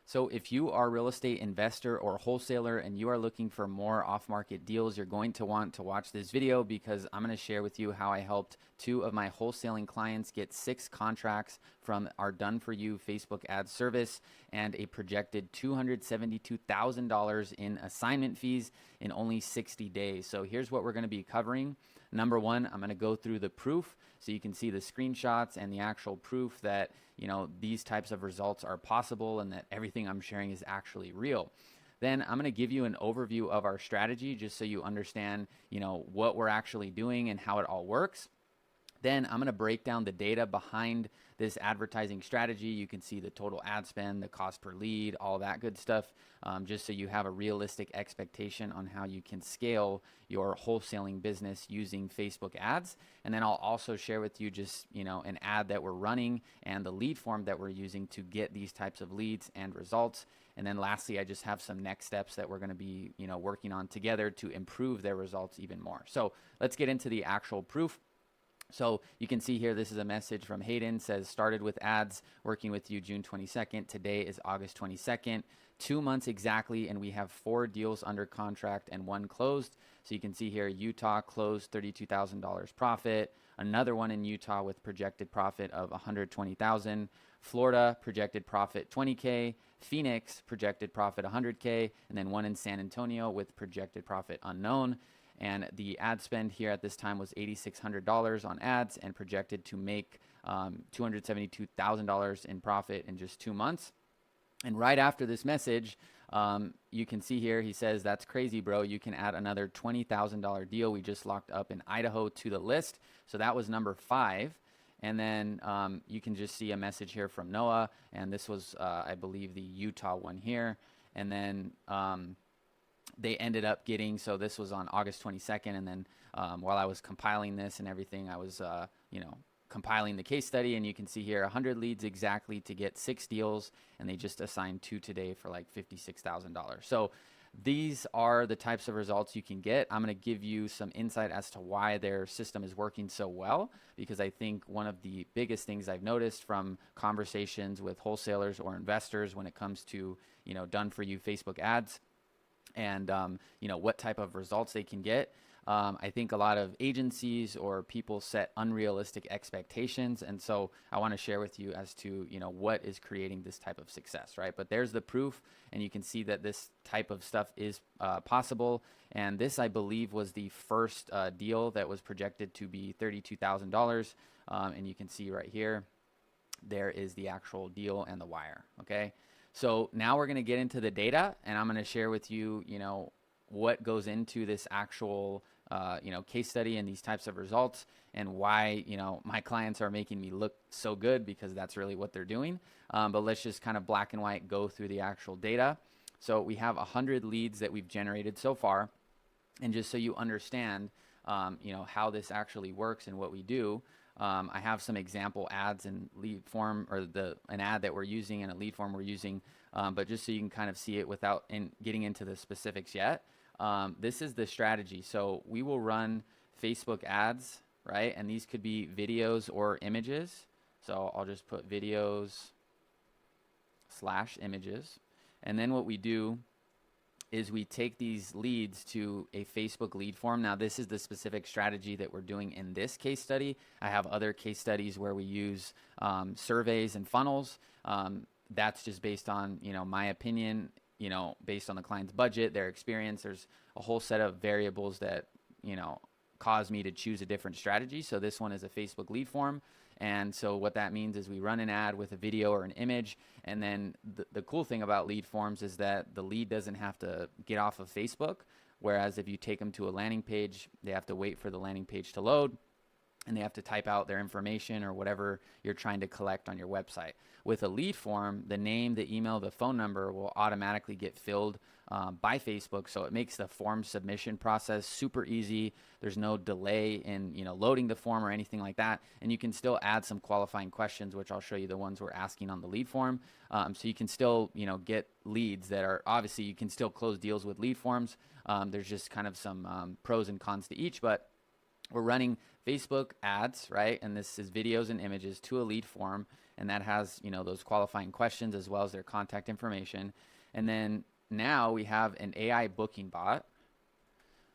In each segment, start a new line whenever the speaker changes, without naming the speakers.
So if you are a real estate investor or wholesaler and you are looking for more off-market deals, you're going to want to watch this video because I'm going to share with you how I helped two of my wholesaling clients get 6 contracts from our done-for-you Facebook ad service and a projected $272,000 in assignment fees in only 60 days. So here's what we're going to be covering. Number one, I'm going to go through the proof so you can see the screenshots and the actual proof that, you know, these types of results are possible and that everything I'm sharing is actually real. Then I'm going to give you an overview of our strategy just so you understand, you know, what we're actually doing and how it all works. Then I'm going to break down the data behind this advertising strategy. You can see the total ad spend, the cost per lead, all that good stuff, just so you have a realistic expectation on how you can scale your wholesaling business using Facebook ads. And then I'll also share with you just, you know, an ad that we're running and the lead form that we're using to get these types of leads and results. And then lastly, I just have some next steps that we're going to be, you know, working on together to improve their results even more. So let's get into the actual proof. So you can see here, this is a message from Hayden, says started with ads, working with you June 22nd. Today is August 22nd, 2 months exactly. And we have 4 deals under contract and 1 closed. So you can see here, Utah closed $32,000 profit. Another one in Utah with projected profit of $120,000. Florida projected profit $20K. Phoenix projected profit $100K. And then one in San Antonio with projected profit unknown. And the ad spend here at this time was $8,600 on ads and projected to make $272,000 in profit in just 2 months. And right after this message, you can see here, he says, that's crazy, bro. You can add another $20,000 deal we just locked up in Idaho to the list. So that was number 5. And then you can just see a message here from Noah. And this was, I believe, the Utah one here. And then they ended up getting, so this was on August 22nd, and then while I was compiling this and everything, I was, you know, compiling the case study, and you can see here 100 leads exactly to get 6 deals, and they just assigned 2 today for like $56,000. So these are the types of results you can get. I'm going to give you some insight as to why their system is working so well, because I think one of the biggest things I've noticed from conversations with wholesalers or investors when it comes to, you know, done for you Facebook ads and, you know, what type of results they can get. I think a lot of agencies or people set unrealistic expectations. And so I want to share with you as to, you know, what is creating this type of success, right? But there's the proof, and you can see that this type of stuff is possible. And this, I believe, was the first deal that was projected to be $32,000. And you can see right here, there is the actual deal and the wire, okay? So now we're going to get into the data, and I'm going to share with you, you know, what goes into this actual, you know, case study and these types of results, and why, you know, my clients are making me look so good, because that's really what they're doing. But let's just kind of black and white go through the actual data. So we have 100 leads that we've generated so far. And just so you understand, you know, how this actually works and what we do, I have some example ads and lead form, or an ad that we're using and a lead form we're using, but just so you can kind of see it without getting into the specifics yet. This is the strategy. So we will run Facebook ads, right? And these could be videos or images. So I'll just put videos/images. And then what we do is we take these leads to a Facebook lead form. Now, this is the specific strategy that we're doing in this case study. I have other case studies where we use surveys and funnels. That's just based on, you know, my opinion, you know, based on the client's budget, their experience. There's a whole set of variables that, you know, cause me to choose a different strategy. So this one is a Facebook lead form. And so what that means is we run an ad with a video or an image. And then the cool thing about lead forms is that the lead doesn't have to get off of Facebook. Whereas if you take them to a landing page, they have to wait for the landing page to load, and they have to type out their information or whatever you're trying to collect on your website. With a lead form, the name, the email, the phone number will automatically get filled by Facebook. So it makes the form submission process super easy. There's no delay in, you know, loading the form or anything like that. And you can still add some qualifying questions, which I'll show you the ones we're asking on the lead form. So you can still, you know, get leads that are, obviously you can still close deals with lead forms. There's just kind of some pros and cons to each, but we're running Facebook ads, right? And this is videos and images to a lead form. and that has, you know, those qualifying questions as well as their contact information. And then now we have an AI booking bot.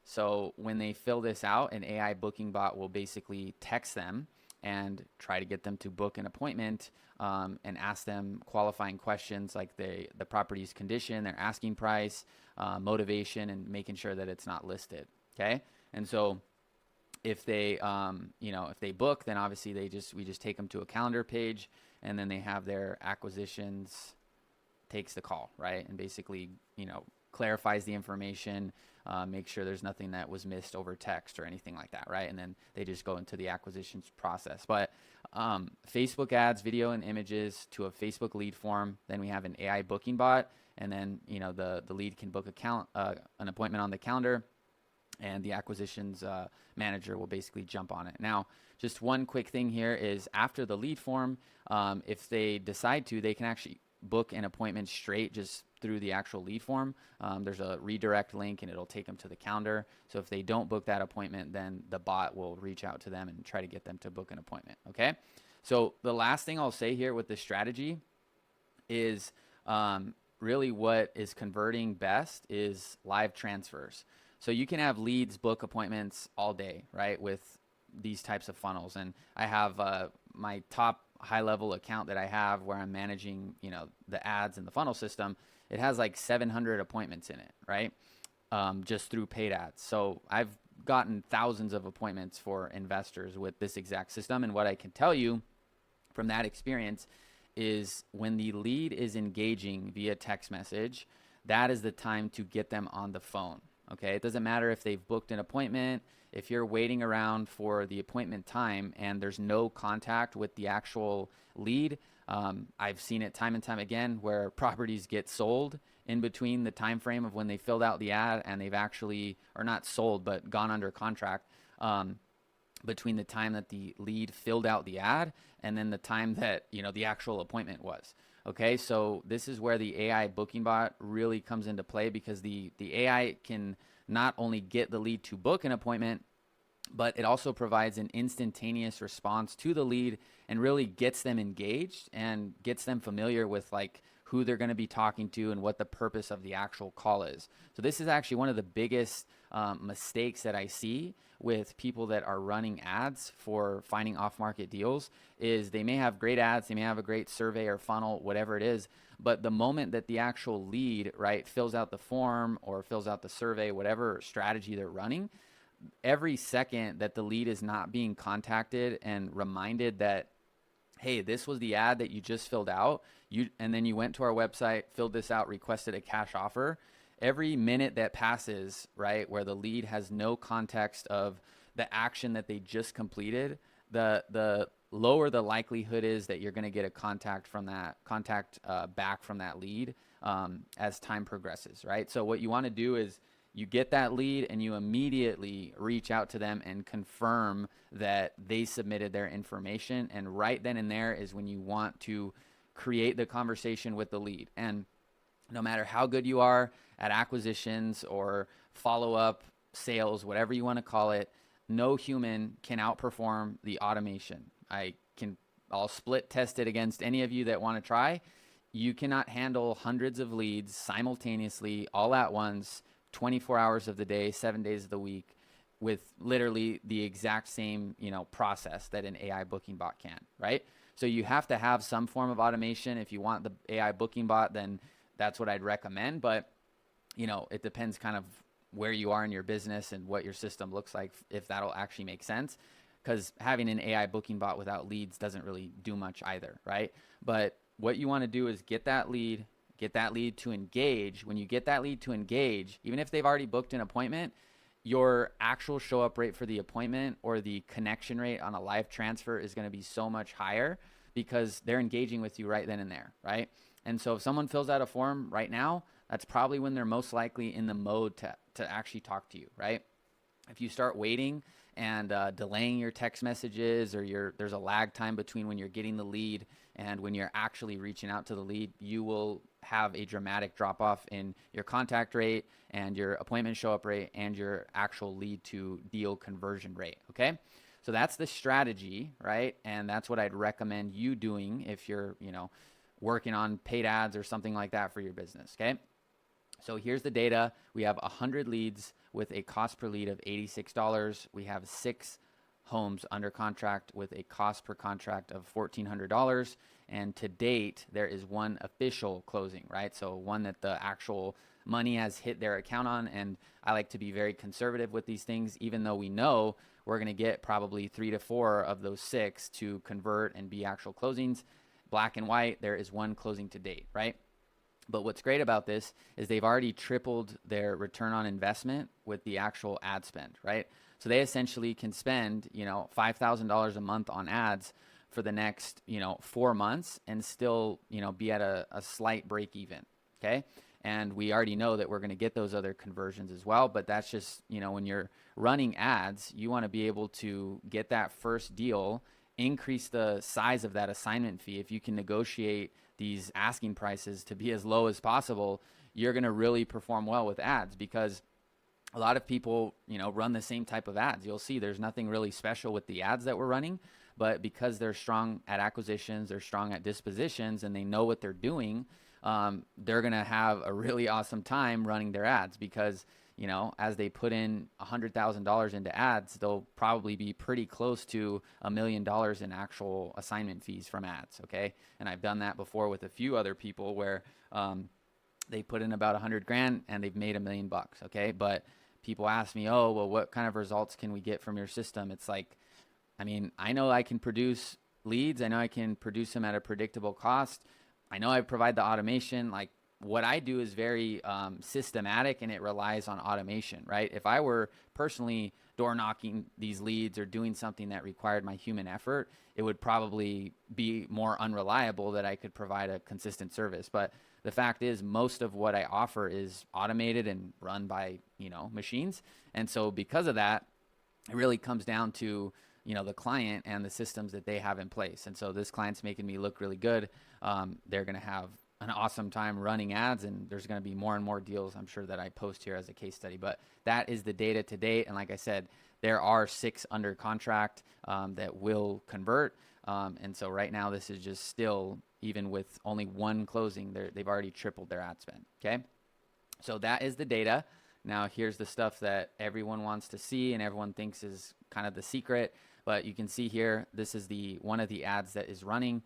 So when they fill this out, an AI booking bot will basically text them and try to get them to book an appointment, and ask them qualifying questions like the property's condition, their asking price, motivation, and making sure that it's not listed. Okay, and so if they if they book, then obviously we just take them to a calendar page, and then they have their acquisitions takes the call, right, and basically clarifies the information, make sure there's nothing that was missed over text or anything like that, right? And then they just go into the acquisitions process. But Facebook ads, video and images to a Facebook lead form. Then we have an AI booking bot, and then the lead can book an appointment on the calendar, and the acquisitions manager will basically jump on it. Now, just one quick thing here is after the lead form, if they decide to, they can actually book an appointment straight just through the actual lead form. There's a redirect link and it'll take them to the calendar. So if they don't book that appointment, then the bot will reach out to them and try to get them to book an appointment. Okay. So the last thing I'll say here with this strategy is really what is converting best is live transfers. So you can have leads book appointments all day, right, with these types of funnels. And I have my top high-level account that I have where I'm managing, the ads and the funnel system. It has like 700 appointments in it, right, just through paid ads. So I've gotten thousands of appointments for investors with this exact system. And what I can tell you from that experience is when the lead is engaging via text message, that is the time to get them on the phone. Okay, it doesn't matter if they've booked an appointment. If you're waiting around for the appointment time and there's no contact with the actual lead, I've seen it time and time again where properties get sold in between the time frame of when they filled out the ad and they've actually, or not sold, but gone under contract, between the time that the lead filled out the ad and then the time that the actual appointment was. Okay, so this is where the AI booking bot really comes into play, because the AI can not only get the lead to book an appointment, but it also provides an instantaneous response to the lead and really gets them engaged and gets them familiar with like who they're going to be talking to and what the purpose of the actual call is. So this is actually one of the biggest mistakes that I see with people that are running ads for finding off-market deals is they may have great ads, they may have a great survey or funnel, whatever it is, but the moment that the actual lead, right, fills out the form or fills out the survey, whatever strategy they're running, every second that the lead is not being contacted and reminded that, hey, this was the ad that you just filled out, and then you went to our website, filled this out, requested a cash offer. Every minute that passes, right, where the lead has no context of the action that they just completed, the lower the likelihood is that you're going to get a contact back from that lead as time progresses, right? So what you want to do is you get that lead and you immediately reach out to them and confirm that they submitted their information. And right then and there is when you want to create the conversation with the lead. And no matter how good you are at acquisitions or follow-up sales, whatever you want to call it, no human can outperform the automation. I'll split test it against any of you that want to try. You cannot handle hundreds of leads simultaneously all at once, 24 hours of the day, 7 days of the week, with literally the exact same, process that an AI booking bot can, right? So you have to have some form of automation. If you want the AI booking bot, then that's what I'd recommend. But, it depends kind of where you are in your business and what your system looks like, if that'll actually make sense. Because having an AI booking bot without leads doesn't really do much either, right? But what you want to do is get that lead to engage. When you get that lead to engage, even if they've already booked an appointment, your actual show up rate for the appointment or the connection rate on a live transfer is going to be so much higher because they're engaging with you right then and there, right? And so if someone fills out a form right now, that's probably when they're most likely in the mode to actually talk to you, right? If you start waiting and delaying your text messages, or there's a lag time between when you're getting the lead and when you're actually reaching out to the lead, you will have a dramatic drop off in your contact rate and your appointment show up rate and your actual lead to deal conversion rate. Okay. So that's the strategy, right? And that's what I'd recommend you doing if you're, working on paid ads or something like that for your business, okay? So here's the data. We have 100 leads with a cost per lead of $86. We have 6 homes under contract with a cost per contract of $1,400. And to date, there is one official closing, right? So one that the actual money has hit their account on. And I like to be very conservative with these things, even though we know we're going to get probably 3 to 4 of those 6 to convert and be actual closings. Black and white, there is one closing to date, right? But what's great about this is they've already tripled their return on investment with the actual ad spend, right? So they essentially can spend, $5,000 a month on ads for the next, 4 months and still, be at a slight break even, okay? And we already know that we're going to get those other conversions as well, but that's just, when you're running ads, you want to be able to get that first deal, increase the size of that assignment fee. If you can negotiate these asking prices to be as low as possible, you're going to really perform well with ads, because a lot of people, run the same type of ads. You'll see there's nothing really special with the ads that we're running, but because they're strong at acquisitions, they're strong at dispositions, and they know what they're doing, they're going to have a really awesome time running their ads, because as they put in $100,000 into ads, they'll probably be pretty close to $1 million in actual assignment fees from ads. Okay. And I've done that before with a few other people where, they put in about 100 grand and they've made $1 million. Okay. But people ask me, oh, well, what kind of results can we get from your system? It's like, I know I can produce leads. I know I can produce them at a predictable cost. I know I provide the automation. Like, what I do is very systematic, and it relies on automation, right? If I were personally door knocking these leads or doing something that required my human effort, it would probably be more unreliable that I could provide a consistent service. But the fact is, most of what I offer is automated and run by, machines. And so because of that, it really comes down to, the client and the systems that they have in place. And so this client's making me look really good. They're going to have an awesome time running ads, and there's going to be more and more deals, I'm sure, that I post here as a case study. But that is the data to date. And like I said, there are 6 under contract that will convert. And so right now, this is just still, even with only one closing, they've already tripled their ad spend. Okay. So that is the data. Now here's the stuff that everyone wants to see and everyone thinks is kind of the secret. But you can see here, this is one of the ads that is running.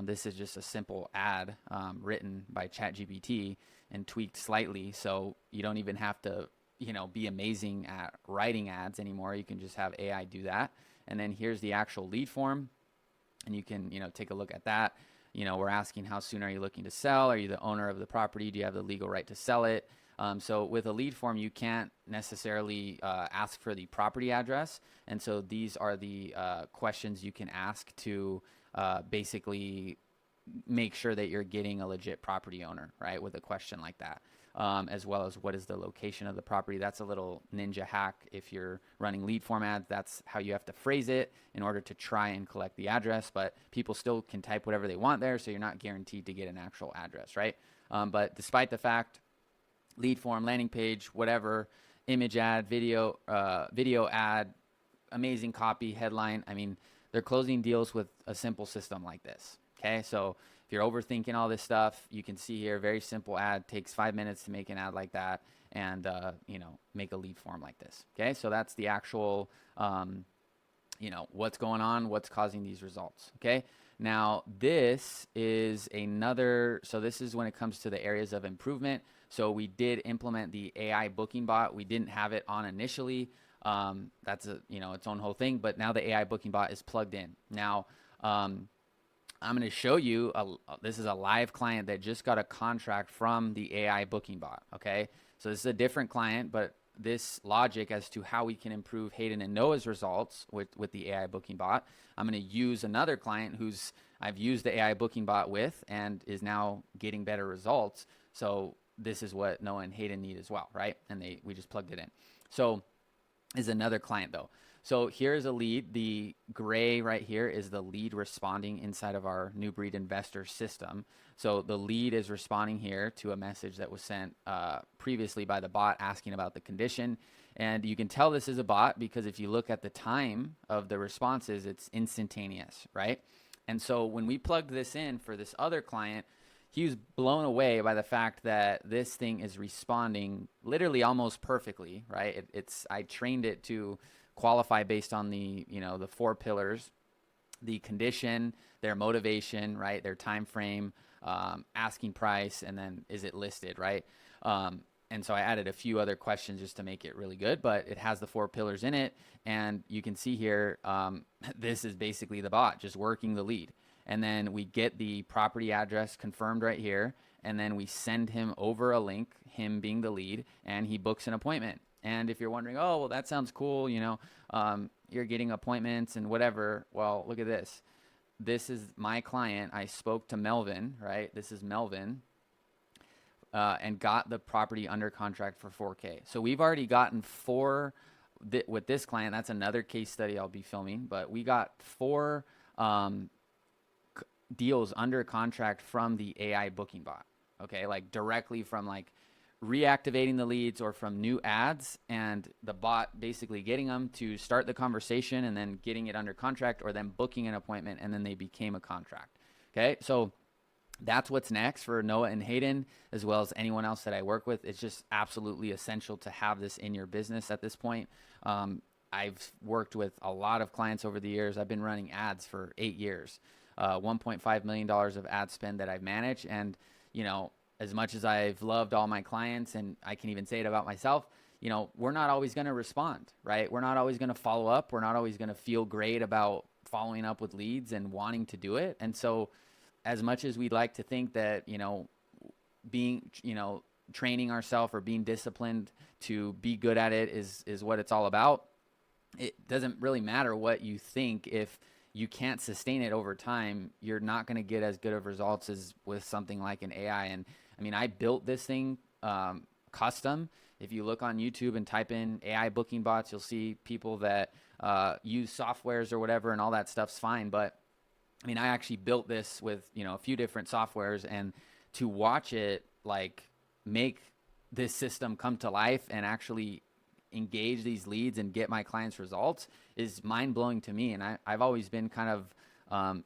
This is just a simple ad written by ChatGPT and tweaked slightly. So you don't even have to, be amazing at writing ads anymore. You can just have AI do that. And then here's the actual lead form. And you can, take a look at that. We're asking, how soon are you looking to sell? Are you the owner of the property? Do you have the legal right to sell it? So with a lead form, you can't necessarily ask for the property address. And so these are the questions you can ask to basically make sure that you're getting a legit property owner, right? With a question like that, as well as what is the location of the property. That's a little ninja hack. If you're running lead form ads, that's how you have to phrase it in order to try and collect the address. But people still can type whatever they want there, so you're not guaranteed to get an actual address, right? But despite the fact, lead form, landing page, whatever, image ad, video ad, amazing copy, headline. They're closing deals with a simple system like this. Okay, so if you're overthinking all this stuff, you can see here, very simple ad, takes 5 minutes to make an ad like that, and make a lead form like this. Okay, so that's the actual, what's going on, what's causing these results. Okay, now this is this is when it comes to the areas of improvement. So we did implement the AI booking bot. We didn't have it on initially. That's its own whole thing, but now the AI booking bot is plugged in. Now, I'm going to show you, this is a live client that just got a contract from the AI booking bot. Okay. So this is a different client, but this logic as to how we can improve Hayden and Noah's results with the AI booking bot, I'm going to use another client I've used the AI booking bot with and is now getting better results. So this is what Noah and Hayden need as well, right? And we just plugged it in. So is another client though. So here's a lead. The gray right here is the lead responding inside of our New Breed Investor system. So the lead is responding here to a message that was sent previously by the bot asking about the condition. And you can tell this is a bot because if you look at the time of the responses, it's instantaneous, right? And so when we plugged this in for this other client, he was blown away by the fact that this thing is responding literally almost perfectly, right? I trained it to qualify based on the 4 pillars: the condition, their motivation, right? Their time frame, asking price, and then is it listed, right? And so I added a few other questions just to make it really good, but it has the 4 pillars in it. And you can see here, this is basically the bot just working the lead. And then we get the property address confirmed right here. And then we send him over a link, him being the lead, and he books an appointment. And if you're wondering, oh, well, that sounds cool, you're getting appointments and whatever. Well, look at this. This is my client. I spoke to Melvin, right? This is Melvin, and got the property under contract for $4K. So we've already gotten 4 with this client. That's another case study I'll be filming, but we got 4 deals under contract from the AI booking bot. Okay, like directly from like reactivating the leads or from new ads, and the bot basically getting them to start the conversation and then getting it under contract, or then booking an appointment and then they became a contract. Okay, so that's what's next for Noah and Hayden, as well as anyone else that I work with. It's just absolutely essential to have this in your business at this point. I've worked with a lot of clients over the years. I've been running ads for 8 years, $1.5 million of ad spend that I've managed. And, as much as I've loved all my clients, and I can even say it about myself, we're not always going to respond, right? We're not always going to follow up. We're not always going to feel great about following up with leads and wanting to do it. And so as much as we'd like to think that, being, training ourselves or being disciplined to be good at it is what it's all about, it doesn't really matter what you think. If you can't sustain it over time, you're not going to get as good of results as with something like an AI. And I mean, I built this thing custom. If you look on YouTube and type in AI booking bots, you'll see people that use softwares or whatever, and all that stuff's fine. But I mean, I actually built this with, a few different softwares, and to watch it like make this system come to life and actually engage these leads and get my clients results is mind blowing to me. And I've always been kind of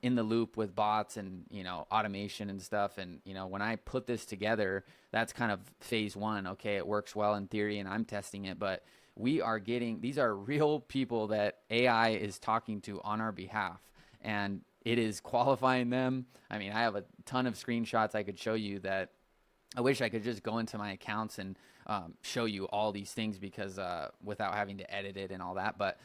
in the loop with bots and, automation and stuff. And, when I put this together, that's kind of phase 1. Okay, it works well in theory and I'm testing it, but these are real people that AI is talking to on our behalf, and it is qualifying them. I mean, I have a ton of screenshots I could show you that I wish I could just go into my accounts and show you all these things, because without having to edit it and all that. But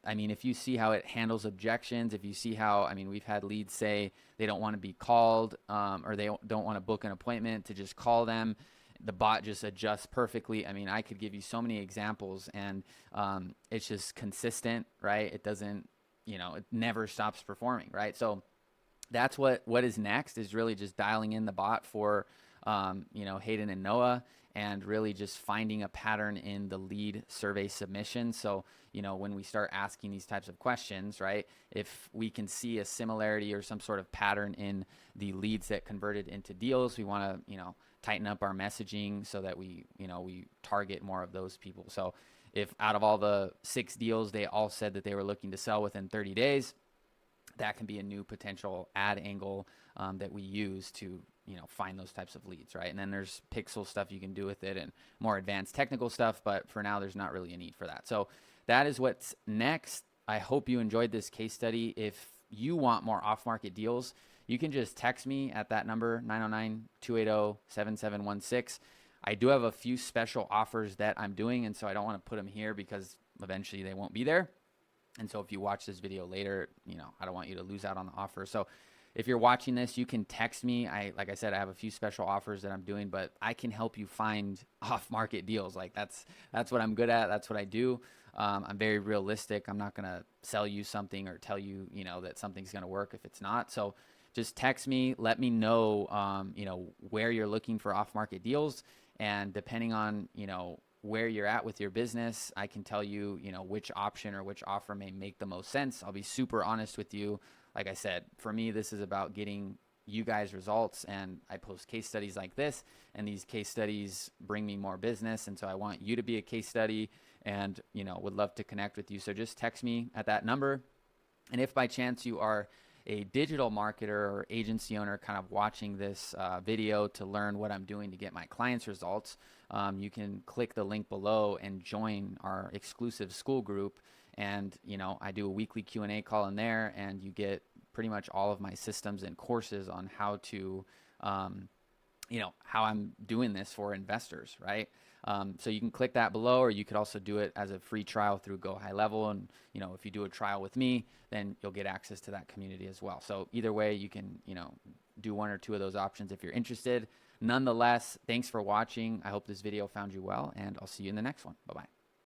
I mean, if you see how it handles objections, if you see how, we've had leads say they don't want to be called, or they don't want to book an appointment, to just call them. The bot just adjusts perfectly. I mean, I could give you so many examples, and it's just consistent, right? It doesn't, it never stops performing, right? So that's what is next, is really just dialing in the bot for, Hayden and Noah, and really just finding a pattern in the lead survey submission. So, when we start asking these types of questions, right, if we can see a similarity or some sort of pattern in the leads that converted into deals, we want to, tighten up our messaging so that we target more of those people. So if out of all the 6 deals, they all said that they were looking to sell within 30 days, that can be a new potential ad angle that we use to, find those types of leads, right? And then there's pixel stuff you can do with it and more advanced technical stuff, but for now, there's not really a need for that. So that is what's next. I hope you enjoyed this case study. If you want more off-market deals, you can just text me at that number, 909-280-7716. I do have a few special offers that I'm doing, and so I don't want to put them here because eventually they won't be there. And so if you watch this video later, I don't want you to lose out on the offer. So if you're watching this, you can text me. Like I said, I have a few special offers that I'm doing, but I can help you find off-market deals. Like that's what I'm good at. That's what I do. I'm very realistic. I'm not going to sell you something or tell you, that something's going to work if it's not. So just text me, let me know, where you're looking for off-market deals. And depending on, where you're at with your business, I can tell you, which option or which offer may make the most sense. I'll be super honest with you. Like I said, for me, this is about getting you guys results, and I post case studies like this, and these case studies bring me more business. And so I want you to be a case study, and would love to connect with you. So just text me at that number. And if by chance you are a digital marketer or agency owner kind of watching this video to learn what I'm doing to get my clients results, you can click the link below and join our exclusive school group. And I do a weekly Q&A call in there, and you get pretty much all of my systems and courses on how to how I'm doing this for investors, right? So you can click that below, or you could also do it as a free trial through Go High Level. And, if you do a trial with me, then you'll get access to that community as well. So either way, you can, do one or two of those options if you're interested. Nonetheless, thanks for watching. I hope this video found you well, and I'll see you in the next one. Bye-bye.